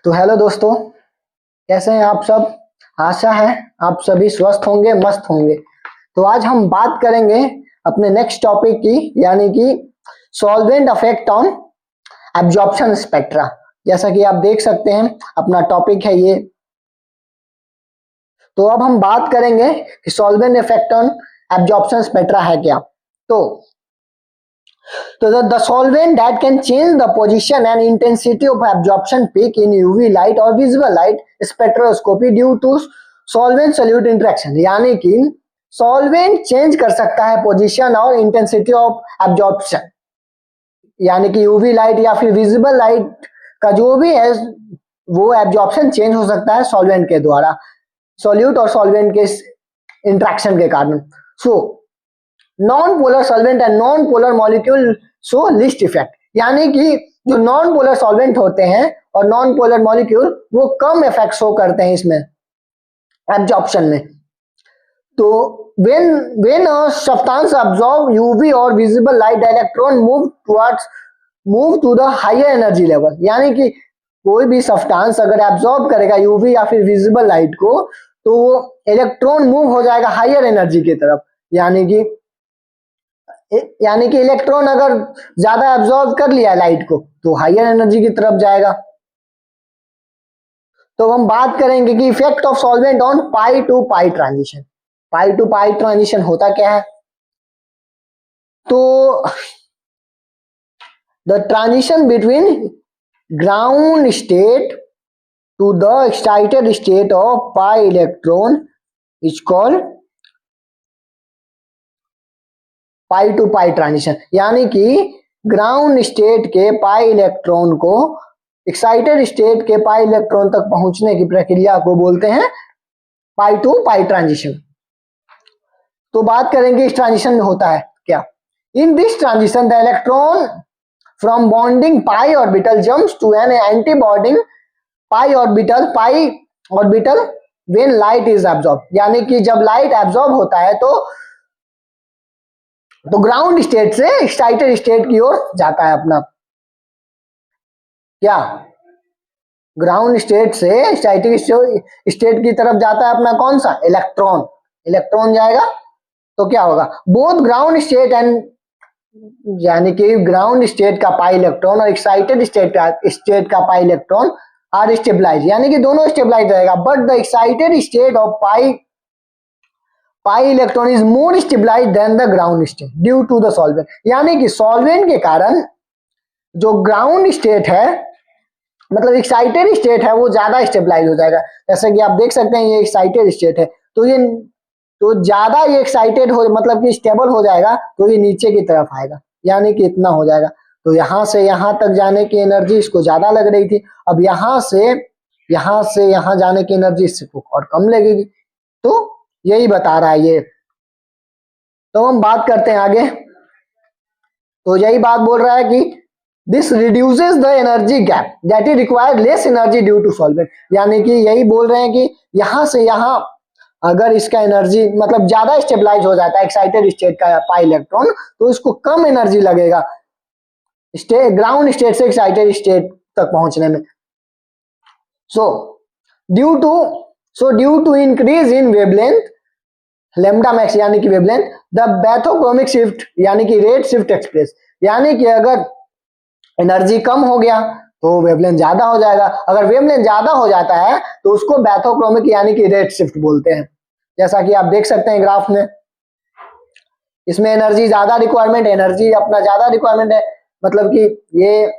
तो हेलो दोस्तों, कैसे हैं आप सब। आशा है आप सभी स्वस्थ होंगे, मस्त होंगे। तो आज हम बात करेंगे अपने नेक्स्ट टॉपिक की, यानी कि solvent affect on absorption spectra. जैसा कि आप देख सकते हैं अपना टॉपिक है ये। तो अब हम बात करेंगे कि solvent effect on absorption spectra है क्या। तो the solvent that can change the position and intensity of absorption peak in UV light or visible light spectroscopy due to solvent solute interaction, यानी कि सॉल्वेंट चेंज कर सकता है position और intensity of absorption, यानी कि यूवी लाइट या फिर विजिबल लाइट का जो भी है वो एब्जॉर्प्शन चेंज हो सकता है सॉल्वेंट के द्वारा, सॉल्यूट और सॉल्वेंट के इंट्रैक्शन के कारण। So non polar solvent and non polar molecule show list effect, यानी कि जो नॉन पोलर सॉल्वेंट होते हैं और नॉन पोलर मॉलिक्यूल वो कम इफेक्ट शो करते हैं इसमें एब्जॉर्प्शन में। तो when a substance absorb UV or visible light, the electron move to the higher energy level, यानी कि कोई भी सब्सटेंस अगर एब्जॉर्ब करेगा यूवी या फिर विजिबल लाइट को तो वो इलेक्ट्रॉन मूव हो जाएगा हायर एनर्जी की तरफ, यानी कि इलेक्ट्रॉन अगर ज्यादा एब्जॉर्ब कर लिया लाइट को तो हायर एनर्जी की तरफ जाएगा। तो हम बात करेंगे कि effect of solvent on pi to pi transition. Pi to pi transition होता क्या है? तो the transition between ground state to the excited state of pi electron is called pi to pi transition, यानी कि ग्राउंड स्टेट के pi electron को excited state के pi electron तक पहुंचने की प्रक्रिया को बोलते हैं पाई टू पाई ट्रांजिशन। तो बात करेंगे इस ट्रांजिशन में होता है क्या। In this transition the electron from bonding pi orbital jumps to an anti bonding pi orbital when light is absorb, यानी कि जब लाइट एब्जॉर्ब होता है तो ग्राउंड स्टेट से एक्साइटेड स्टेट की ओर जाता है अपना क्या, ग्राउंड स्टेट से एक्साइटेड स्टेट की तरफ जाता है अपना कौन सा इलेक्ट्रॉन जाएगा। तो क्या होगा, बोथ ग्राउंड स्टेट एंड, यानी कि ग्राउंड स्टेट का पाई इलेक्ट्रॉन और एक्साइटेड स्टेट का पाई इलेक्ट्रॉन आर स्टेबलाइज, यानी कि दोनों स्टेबलाइज रहेगा। But the excited state of pi electron is more stabilise than the ground state due to the solvent, यानी कि सॉल्वेंट के कारण जो ग्राउंड स्टेट है मतलब एक्साइटेड स्टेट है वो ज्यादा स्टेबलाइज हो जाएगा। जैसे कि आप देख सकते हैं ये एक्साइटेड स्टेट है तो ज्यादा ये एक्साइटेड हो मतलब कि स्टेबल हो जाएगा तो ये नीचे की तरफ आएगा, यानी कि इतना हो जाएगा। तो यहां से यहां तक जाने की एनर्जी इसको ज्यादा लग रही थी, अब यहां से यहां जाने की एनर्जी इसको और कम लगेगी। तो यही बता रहा है ये। तो हम बात करते हैं आगे। तो यही बात बोल रहा है कि this reduces the energy gap that is required less energy due to solvent, यानी कि यही बोल रहे हैं कि यहां से यहां अगर इसका एनर्जी मतलब ज्यादा स्टेबलाइज हो जाता है एक्साइटेड स्टेट का पाई इलेक्ट्रॉन तो इसको कम एनर्जी लगेगा ग्राउंड स्टेट से एक्साइटेड स्टेट तक पहुंचने में। So due to increase in wavelength lambda max, यानी कि वेवलेंथ, द बैथोक्रोमिक शिफ्ट यानी कि रेट शिफ्ट एक्सप्रेस, यानी कि अगर एनर्जी कम हो गया तो वेवलेंथ ज्यादा हो जाएगा, अगर वेवलेंथ ज्यादा हो जाता है तो उसको बैथोक्रोमिक यानी कि रेट शिफ्ट बोलते हैं। जैसा कि आप देख सकते हैं ग्राफ में, इसमें एनर्जी ज्यादा रिक्वायरमेंट है, मतलब कि ये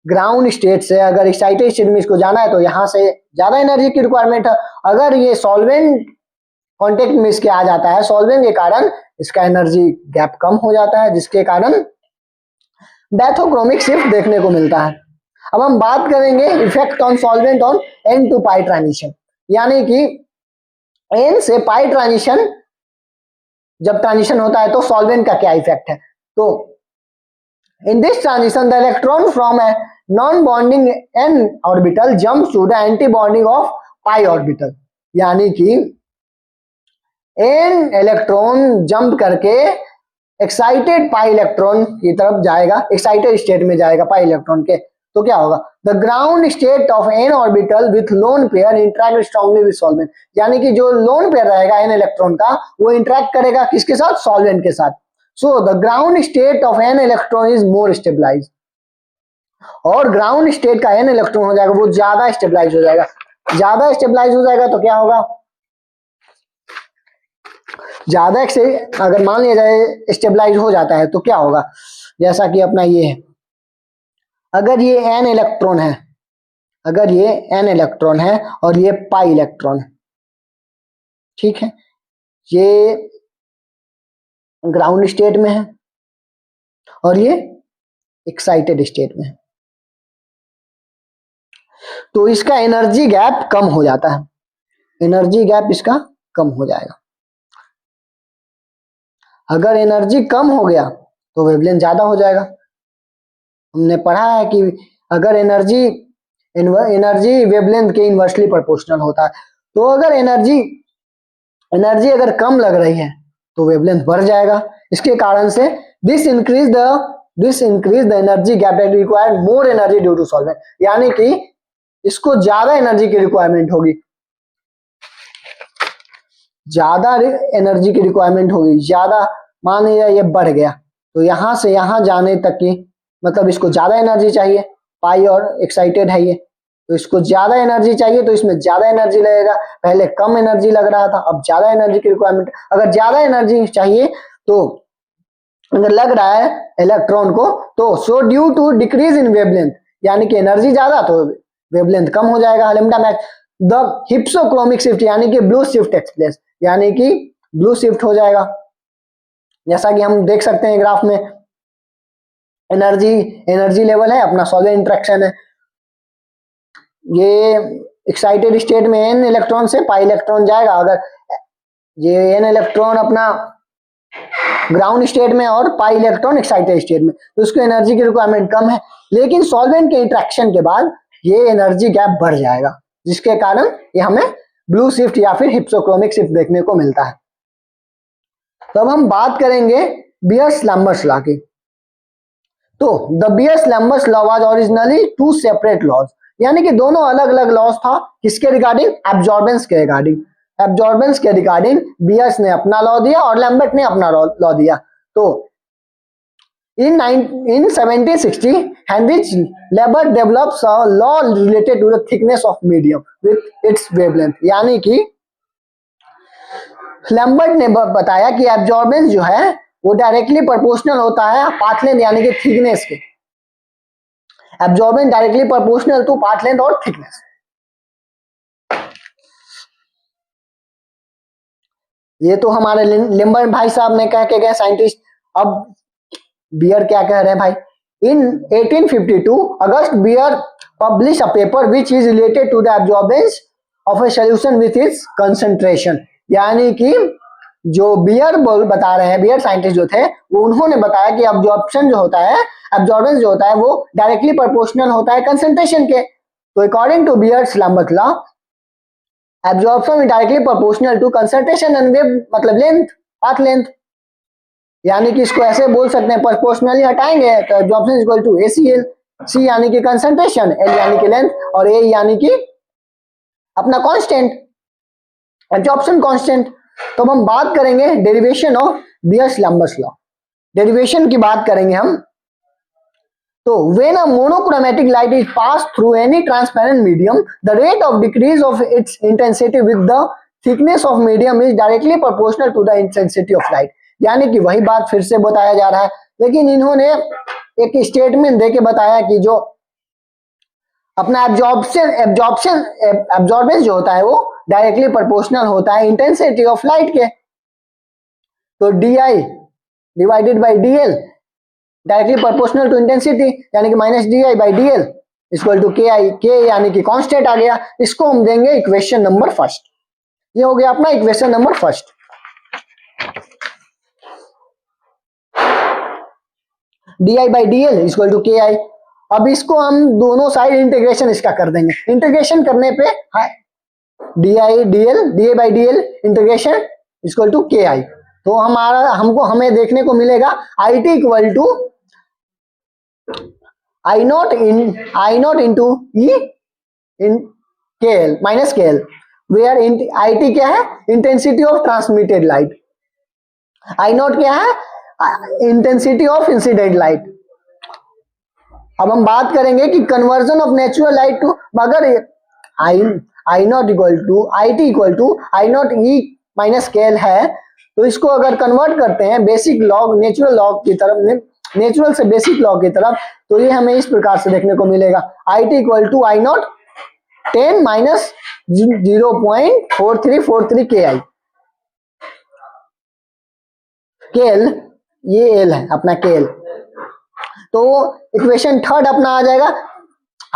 ग्राउंड स्टेट से अगर एक्साइटेड स्टेट में इसको जाना है तो यहां से ज्यादा एनर्जी की रिक्वायरमेंट है। अगर ये सॉल्वेंट कांटेक्ट में इसके आ जाता है सॉल्वेंट के कारण इसका एनर्जी गैप कम हो जाता है, जिसके कारण बैथोक्रोमिक शिफ्ट देखने को मिलता है। अब हम बात करेंगे effect on solvent on n to pi transition, यानी कि एन से पाई ट्रांजिशन जब ट्रांजिशन होता है तो सॉल्वेंट का क्या इफेक्ट है। तो in this transition the electron from a non bonding n orbital jumps to the anti bonding of pi orbital, यानी कि एन इलेक्ट्रॉन जंप करके एक्साइटेड पाई इलेक्ट्रॉन की तरफ जाएगा, एक्साइटेड स्टेट में जाएगा पाई इलेक्ट्रॉन के। तो क्या होगा, the ground state of n orbital with lone pair interact strongly with solvent, यानी कि जो लोन पेयर रहेगा एन इलेक्ट्रॉन का वो इंटरेक्ट करेगा किसके साथ, सॉल्वेंट के साथ। So the ground state of n electron is more stabilise, और ग्राउंड स्टेट का एन इलेक्ट्रॉन हो जाएगा वो ज्यादा स्टेबलाइज हो जाएगा। ज्यादा स्टेबलाइज हो जाएगा तो क्या होगा, ज्यादा से अगर मान लिया जाए स्टेबलाइज हो जाता है तो क्या होगा, जैसा कि अपना ये है, अगर ये एन इलेक्ट्रॉन है, अगर ये एन इलेक्ट्रॉन है और ये पाई इलेक्ट्रॉन है, ठीक है, ये ग्राउंड स्टेट में है और ये एक्साइटेड स्टेट में है, तो इसका एनर्जी गैप कम हो जाता है, एनर्जी गैप इसका कम हो जाएगा। अगर एनर्जी कम हो गया तो वेवलेंथ ज्यादा हो जाएगा। हमने पढ़ा है कि अगर एनर्जी वेवलेंथ के इनवर्सली प्रोपोर्शनल होता है, तो अगर एनर्जी अगर कम लग रही है तो वेवलेंथ बढ़ जाएगा। इसके कारण से this increase the energy gap that require more energy due to solvent, यानी कि इसको ज्यादा एनर्जी की रिक्वायरमेंट होगी, ज्यादा एनर्जी की रिक्वायरमेंट होगी, ज्यादा मान लीजिए ये बढ़ गया तो यहां से यहां जाने तक की मतलब इसको ज्यादा एनर्जी चाहिए, पाई और एक्साइटेड है ये, तो इसको ज्यादा एनर्जी चाहिए तो इसमें ज्यादा एनर्जी लगेगा, पहले कम एनर्जी लग रहा था अब ज्यादा एनर्जी की रिक्वायरमेंट। अगर ज्यादा एनर्जी चाहिए तो अगर लग रहा है इलेक्ट्रॉन को तो so due to decrease in wavelength, यानी कि एनर्जी ज्यादा तो वेवलेंथ कम हो जाएगा। Lambda max the hypsochromic shift, यानी कि ब्लू शिफ्ट टेक्स प्लेस, यानी कि ब्लू शिफ्ट हो जाएगा। जैसा कि हम देख सकते हैं ग्राफ में, एनर्जी लेवल है अपना, सॉल्वेंट इंटरेक्शन है, ये एक्साइटेड स्टेट में एन इलेक्ट्रॉन से पाई इलेक्ट्रॉन जाएगा, अगर ये एन इलेक्ट्रॉन अपना ग्राउंड स्टेट में और पाई इलेक्ट्रॉन एक्साइटेड स्टेट में, तो उसको एनर्जी की रिक्वायरमेंट कम है, लेकिन सॉल्वेंट के इंटरेक्शन के बाद ये एनर्जी गैप बढ़ जाएगा, जिसके कारण ये हमें ब्लू शिफ्ट या फिर हिप्सोक्रोमिक शिफ्ट देखने को मिलता है। तो अब हम बात करेंगे बियर्स-लैम्बर्ट्स लॉ की। तो the Beers Lamberts law was originally two separate laws, यानी कि दोनों अलग अलग लॉज था, किसके रिगार्डिंग, एब्जॉर्बेंस के रिगार्डिंग। एब्जॉर्बेंस के रिगार्डिंग बियर्स ने अपना लॉ दिया और लैम्बर्ट ने अपना लॉ दिया। तो in 1760 Heinrich Lambert develops a law related to the thickness of medium with its wavelength, यानी कि लैम्बर्ट ने बताया कि एब्जॉर्बेंस जो है वो डायरेक्टली प्रोपोर्शनल होता है पाथ लेंथ यानी कि थिकनेस के, absorbance directly proportional to path length और थिकनेस। ये तो हमारे लैम्बर्ट भाई साहब ने कह के गए साइंटिस्ट। अब बियर क्या कह रहे हैं भाई, in 1852 August Beer publish a paper which is related to the absorbance of a solution with its concentration, यानी कि जो बियर बता रहे हैं, बियर साइंटिस्ट जो थे वो उन्होंने बताया कि एब्जॉर्प्शन जो होता है, एब्जॉर्बेंस जो होता है वो डायरेक्टली प्रोपोर्शनल होता है कंसंट्रेशन के। तो according to Beers Lambert law absorption is directly proportional to concentration and wave मतलब लेंथ, पाथ लेंथ, यानी कि इसको ऐसे बोल सकते हैं, प्रोपोर्शनली हटाएंगे तो absorption is equal to ACL, C यानी कि कंसंट्रेशन, L यानी कि लेंथ और A यानी कि अपना कांस्टेंट, एब्जॉर्प्शन कांस्टेंट। तो हम बात करेंगे derivation of Beers Lamberts law, derivation की बात करेंगे हम। तो when a monochromatic light is passed through any transparent medium, the rate of decrease of its intensity with the thickness of medium is directly proportional to the intensity of light, यानी कि वही बात फिर से बताया जा रहा है, लेकिन इन्होंने एक स्टेटमेंट देके बताया कि जो अपना एब्जॉर्बेंस जो होता है वो डायरेक्टली प्रोपोर्शनल होता है इंटेंसिटी ऑफ लाइट के। तो DI divided by DL directly proportional to intensity, यानी कि -DI by DL equal to KI, K यानी कि कांस्टेंट आ गया। इसको हम देंगे इक्वेशन नंबर फर्स्ट, ये हो गया अपना equation number first. DI by DL equal to KI। अब इसको हम दोनों साइड इंटीग्रेशन इसका कर देंगे, इंटीग्रेशन करने पे DI by DL integration equal to KI। तो हमें देखने को मिलेगा IT equal to I naught into E in KL minus KL, where IT क्या है, intensity of transmitted light, I not क्या है, इंटेंसिटी ऑफ इंसिडेंट लाइट। अब हम बात करेंगे कि conversion of natural light to, अगर I naught equal to IT equal to I naught E minus KL है, तो इसको अगर कन्वर्ट करते हैं बेसिक लॉग नेचुरल लॉग की तरफ, नेचुरल से बेसिक लॉग की तरफ, तो ये हमें इस प्रकार से देखने को मिलेगा, IT equal to I not 10 minus 0.4343 KI। KL ये L है अपना KL, तो इक्वेशन थर्ड अपना आ जाएगा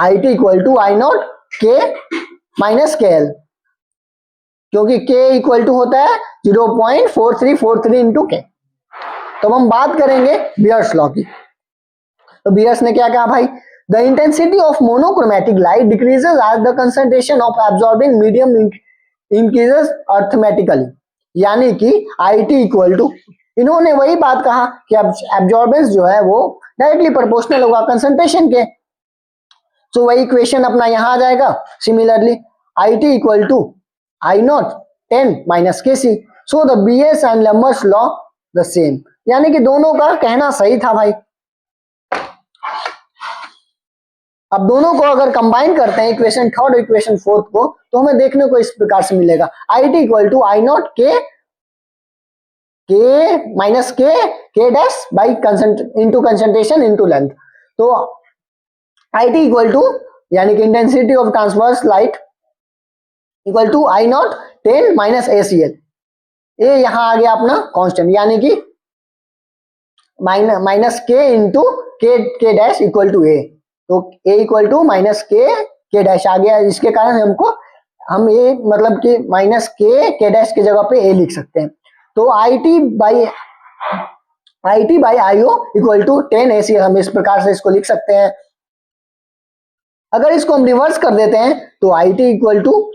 IT equal to I not K minus KL, क्योंकि K इक्वल टू होता है 0.4343 इंटू K। तो हम बात करेंगे बियर्स लॉ की। तो बियर्स ने क्या कहा भाई, the intensity of monochromatic light decreases as the concentration of absorbing medium increases arithmetically, यानी कि IT इक्वल टू, इन्होंने वही बात कहा कि एब्जॉर्बेंस जो है वो डायरेक्टली प्रोपोर्शनल होगा कंसंट्रेशन के। तो वही इक्वेशन अपना यहां आ जाएगा। Similarly IT equal to I not 10 minus KC, so the BS and Lamberts law the same, यानी कि दोनों का कहना सही था भाई। अब दोनों को अगर कंबाइन करते हैं इक्वेशन थर्ड और इक्वेशन फोर्थ को, तो हमें देखने को इस प्रकार से मिलेगा, IT equal to I not K minus K dash by into concentration into length. तो IT इक्वल टू, यानी कि intensity of transverse light equal to I not 10 minus ACL, ये यहां आ गया अपना कांस्टेंट, यानी कि minus K into K dash equal to A, तो A equal to minus K dash आ गया, जिसके कारण हम ये मतलब कि माइनस K डैश की जगह पे A लिख सकते हैं। तो IT by IO equal to 10 ACL, हम इस प्रकार से इसको लिख सकते हैं। अगर इसको हम रिवर्स कर देते हैं तो IT इक्वल टू,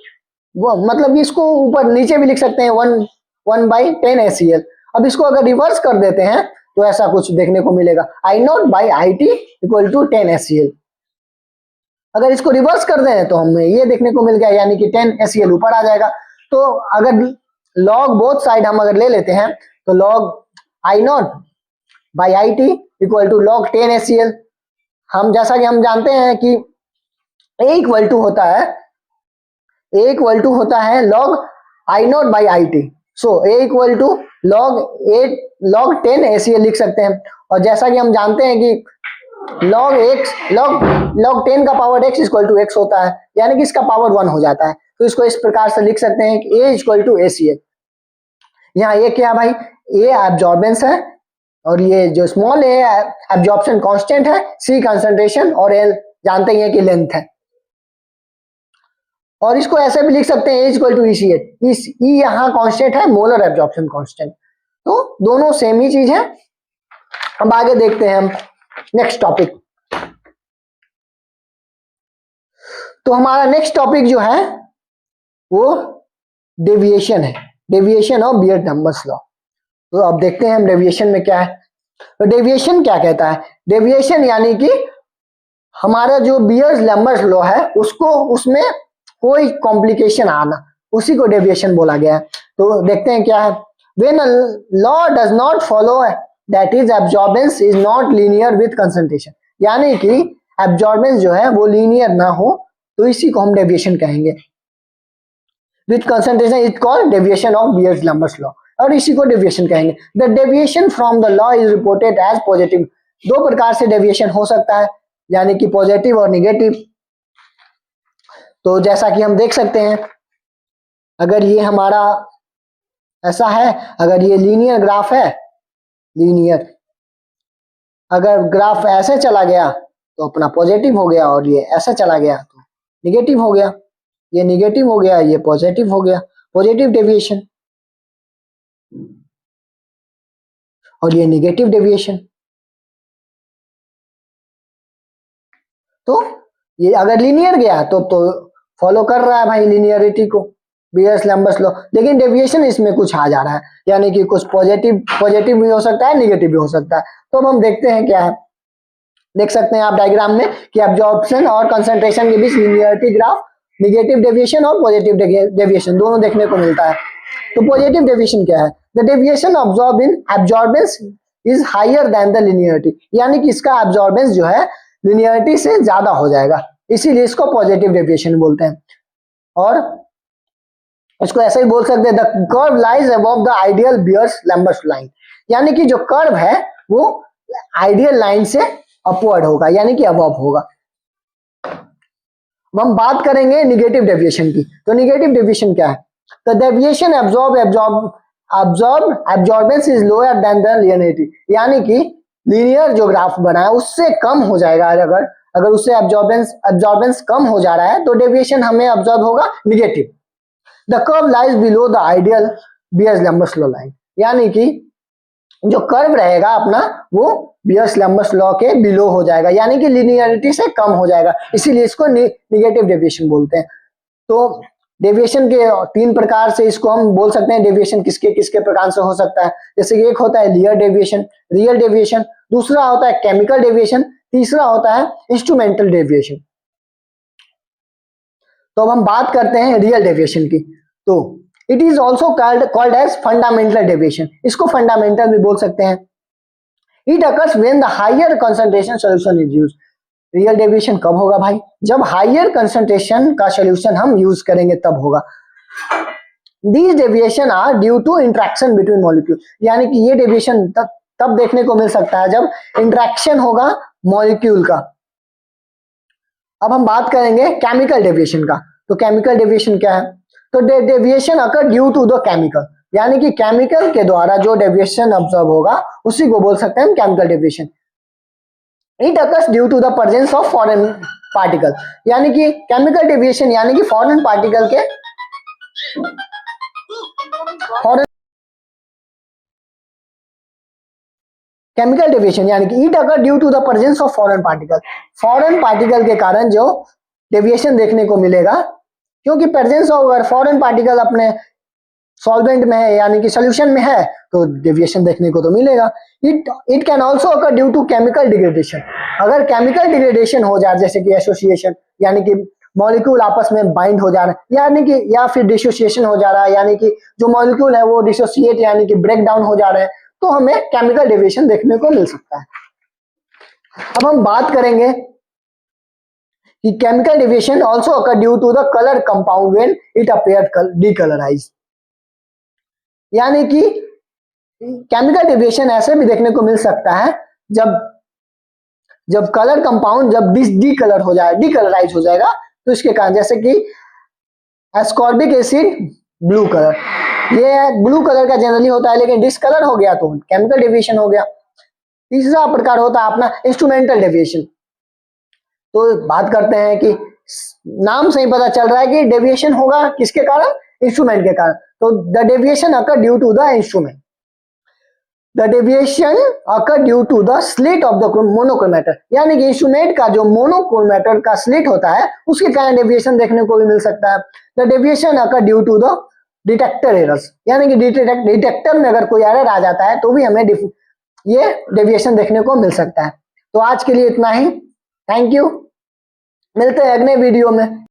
मतलब इसको ऊपर नीचे भी लिख सकते हैं 1 बाई 10 ACL। अब इसको अगर रिवर्स कर देते हैं तो ऐसा कुछ देखने को मिलेगा, I naught by IT equal to 10 ACL। अगर इसको रिवर्स कर दें तो हमें ये देखने को मिल गया, यानी कि 10 ACL ऊपर आ जाएगा। तो अगर लॉग बोथ साइड हम अगर ले लेते हैं तो log I naught by IT equal to log 10 ACL। हम जैसा कि हम जानते हैं कि A इक्वल टू होता है log I naught by IT, so A equal to log 10 ACL लिख सकते हैं। और जैसा कि हम जानते हैं कि log 10 का power x equal to x होता है, यानी कि इसका पावर 1 हो जाता है। तो इसको इस प्रकार से लिख सकते हैं कि A इक्वल टू ACL। यहाँ ये क्या भाई, A एब्जॉर्बेंस है, और ये जो स्मॉल a एब्जॉर्प्शन कांस्टेंट है, C कंसंट्रेशन, और L जानते ही हैं कि लेंथ है। और इसको ऐसे भी लिख सकते हैं A equal to ECH, E यहाँ कांस्टेंट है, मोलर एब्जॉर्प्शन कांस्टेंट, तो दोनों सेम ही चीज है। अब आगे देखते हैं हम नेक्स्ट टॉपिक। तो हमारा नेक्स्ट टॉपिक जो है वो डेविएशन है, डेविएशन ऑफ बियर्स-लैम्बर्ट्स लॉ। तो अब देखते हैं हम डेविएशन में क्या है। तो डेविएशन क्या कहता है, डेविएशन यानी कि हमारा जो बियर्स-लैम्बर्ट्स लॉ है उसको, उसमें कोई कॉम्प्लिकेशन आना, उसी को डेविएशन बोला गया है। तो देखते हैं क्या है, when a law does not follow that is absorbance is not linear with concentration, यानी कि एब्जॉर्बेंस जो है वो लीनियर ना हो, तो इसी को हम डेविएशन कहेंगे। With concentration is called deviation of Beers Lamberts law, और इसी को डेविएशन कहेंगे। The deviation from the law is reported as positive. दो प्रकार से डेविएशन हो सकता है, यानी कि पॉजिटिव और निगेटिव। तो जैसा कि हम देख सकते हैं, अगर ये हमारा ऐसा है, अगर ये लीनियर ग्राफ है, लीनियर, अगर ग्राफ ऐसे चला गया तो अपना पॉजिटिव हो गया, और ये ऐसे चला गया तो निगेटिव हो गया, ये निगेटिव हो गया, ये पॉजिटिव हो गया, पॉजिटिव डेविएशन, और ये निगेटिव डेविएशन। तो ये अगर लीनियर गया तो फॉलो कर रहा है भाई लीनियरिटी को, बियर्स-लैम्बर्ट्स लॉ। लेकिन डेविएशन इसमें कुछ आ जा रहा है, यानी कि कुछ पॉजिटिव भी हो सकता है, निगेटिव भी हो सकता है। तो अब हम देखते हैं क्या है। देख सकते हैं आप डायग्राम में कि एब्जॉर्प्शन और कंसंट्रेशन के बीच लिनियरिटी ग्राफ, नेगेटिव डेविएशन और पॉजिटिव डेविएशन दोनों देखने को मिलता है। तो पॉजिटिव डेविएशन क्या है? The deviation absorb in absorbance is higher than the linearity, यानी कि इसका एब्जॉर्बेंस जो है लिनियरिटी से ज्यादा हो जाएगा, इसीलिए इसको पॉजिटिव डेविएशन बोलते हैं। और इसको ऐसे ही बोल सकते हैं, the curve lies above the ideal bears-Lambert line, यानी कि जो कर्व है वो आइडियल लाइन से अपवर्ड होगा, यानी कि अबव होगा। अब हम बात करेंगे निगेटिव डेविएशन की। तो निगेटिव डेविएशन क्या है? The deviation absorbance is lower than the linearity, यानी कि लीनियर जो ग्राफ बना है उससे कम हो जाएगा। अगर उससे एब्जॉर्बेंस कम हो जा रहा है तो डेविएशन हमें ऑब्जर्व होगा negative. The curve lies below the ideal bears-Lambert line, यानी कि जो कर्व रहेगा अपना वो बियर्स-लैम्बर्ट लॉ के बिलो हो जाएगा, यानी कि लिनियरिटी से कम हो जाएगा, इसीलिए इसको निगेटिव डेविएशन बोलते हैं। तो डेविएशन के 3 प्रकार से इसको हम बोल सकते हैं। डेविएशन किसके किसके प्रकार से हो सकता है? जैसे कि एक होता है रियल डेविएशन, दूसरा होता है केमिकल डेविएशन, तीसरा होता है इंस्ट्रूमेंटल डेविएशन। तो अब हम बात करते हैं रियल डेविएशन की। तो it is also called as fundamental deviation, इसको फंडामेंटल भी बोल सकते हैं। It occurs when the higher concentration solution is used. Real deviation कब होगा भाई? जब हायर कंसंट्रेशन का सॉल्यूशन हम यूज करेंगे तब होगा। These deviation are due to interaction between molecule, यानी कि ये डेविएशन तब देखने को मिल सकता है जब इंटरेक्शन होगा मॉलिक्यूल का। अब हम बात करेंगे केमिकल डेविएशन का। तो केमिकल डेविएशन क्या है? तो deviation occur due to the chemical, यानी कि केमिकल के द्वारा जो डेविएशन ऑब्जर्व होगा उसी को बोल सकते हैं chemical deviation. It occurs due to the presence of foreign particle, यानी कि केमिकल डेविएशन यानी कि फॉरेन पार्टिकल के केमिकल डेविएशन यानी कि it occur due to the presence of foreign particle के कारण जो डेविएशन देखने को मिलेगा, क्योंकि प्रेजेंस ऑफ अगर फॉरेन पार्टिकल अपने सॉल्वेंट में है यानी कि सॉल्यूशन में है तो डेविएशन देखने को तो मिलेगा। It can also occur due to chemical degradation, अगर केमिकल डिग्रेडेशन हो जाए जैसे कि एसोसिएशन यानी कि मॉलिक्यूल आपस में बाइंड हो जा रहा है, यानी कि या फिर डिसोसिएशन हो जा रहा है यानी कि जो मॉलिक्यूल है वो डिसोसिएट यानी कि ब्रेक डाउन हो जा रहे हैं, तो हमें केमिकल डेविएशन देखने को मिल सकता है। अब हम बात करेंगे कि chemical deviation also occur due to the colour compound when it appeared decolourised, यानी कि केमिकल डेविएशन ऐसे भी देखने को मिल सकता है जब कलर कंपाउंड जब डीकलर हो जाए डीकलराइज हो जाएगा, तो इसके कारण जैसे कि एस्कॉर्बिक एसिड ब्लू कलर, ये ब्लू कलर का जनरली होता है लेकिन डिसकलर हो गया तो केमिकल डेविएशन हो गया। तीसरा प्रकार होता है अपना इंस्ट्रूमेंटल डेविएशन। तो बात करते हैं कि नाम से ही पता चल रहा है कि डेविएशन होगा किसके कारण? इंस्ट्रूमेंट के कारण। तो the deviation occur due to the instrument, the deviation occur due to the slit of the monochromator, यानी कि इंस्ट्रूमेंट का जो मोनोक्रोमेटर का स्लिट होता है उसके कारण डेविएशन देखने को भी मिल सकता है। The deviation occur due to the detector errors, यानी कि डिटेक्टर में अगर कोई एरर आ जाता है तो भी हमें ये डेविएशन देखने को मिल सकता है। तो आज के लिए इतना ही, थैंक यू, मिलते हैं अगले वीडियो में।